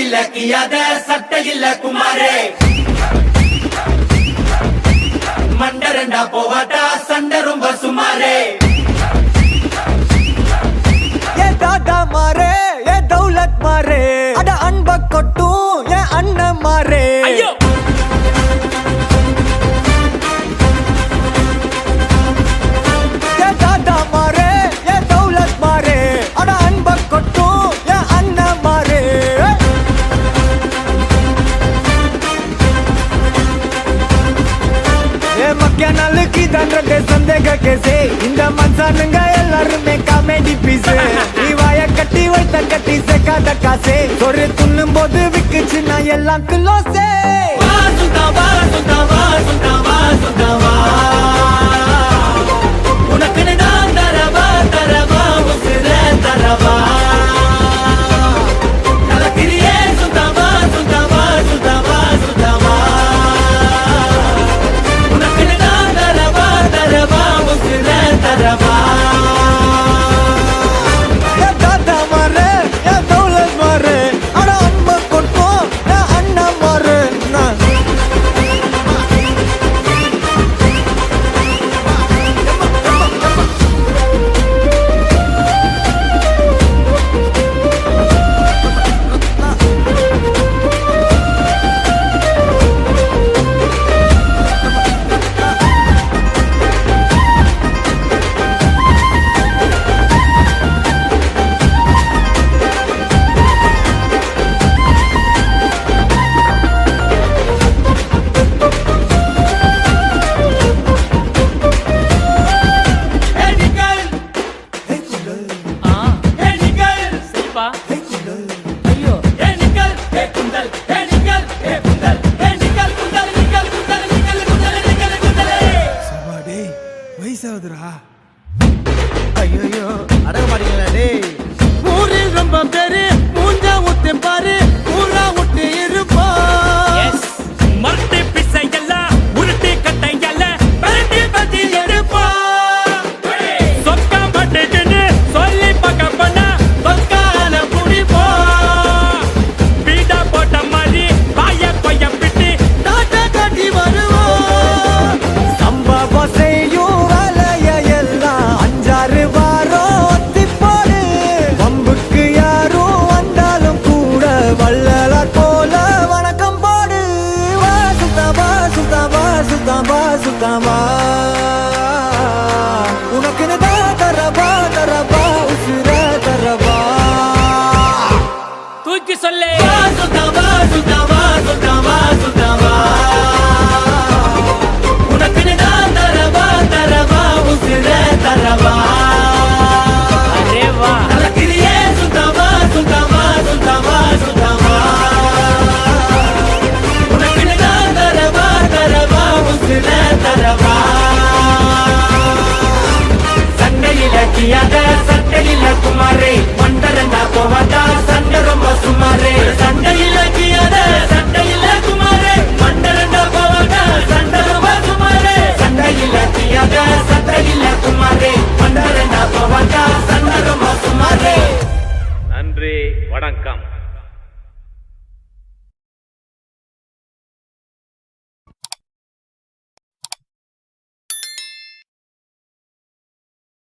இல்ல கியாத சட்டை இல்ல குமாரே மண்டரண்டா போவாட்டா சண்டை ரொம்ப சுமாரே ஏ தாத்தா மாரே ஏ தௌலத் மாரே அட அன்ப கொட்டும் ஏ அண்ணன் மாரே ஏ தாத்தா மாரே ஏ தௌலத் மாரே அட அன்ப கொட்டும் ஏ அண்ணன் மாரே ஏ மக்கிய நாளுக்கு தண்டத்தை சந்தேக கேசே இந்த மனுஷனுங்க எல்லாருமே காமெடி பீஸ் நீ வாய கட்டி வைத்த கட்டி சேர்க்காத காசே ஒரு துண்ணும் போது விக்குச்சு நான் எல்லாம் கிலோசே வா சுல்தான் வா சுல்தான் வா சுல்தான் வா சுல்தான் வா உனக்கு நான் தரவா தரவா உசுர தரவா கலக்கிறியே சுல்தான் வா சுல்தான் வா சுல்தான் வா சுல்தான் வா உனக்கு நான் தரவா தரவா உசுர தரவா ஏ தாத்தா மாரே ஏ தௌலத் மாரே அட அன்ப கொட்டும் ஏ அண்ணன் மாரே நான் வயசாகுதுரா ஐயோ அடங்க மாட்டீங்களா டேய் ஊரில் ரொம்ப பேரு மூஞ்சா ஊத்து பாரு ஊரா விட்டு இருப்பா மரட்டு பிசையெல்லாம் உருட்டு கட்டையெல்லாம் பரட்டி பத்தி எடுப்பா சொக்கா மாட்டுன்னு சொல்லி பார்க்க பண்ணா சொக்கால குடிப்பா பீடா போட்ட மாதிரி வாய கொய்ய பிட்டு டாட்டா காட்டி வருவோம் சம்பவம் செய்யும் வேலைய எல்லாம் அஞ்சாறு வாரம் ஒத்தி போடு வம்புக்கு யாரும் வந்தாலும் கூட வள்ளலார் போல வணக்கம் போடு வா சுத்தமா சுத்தமா சுத்தமா சுத்தமா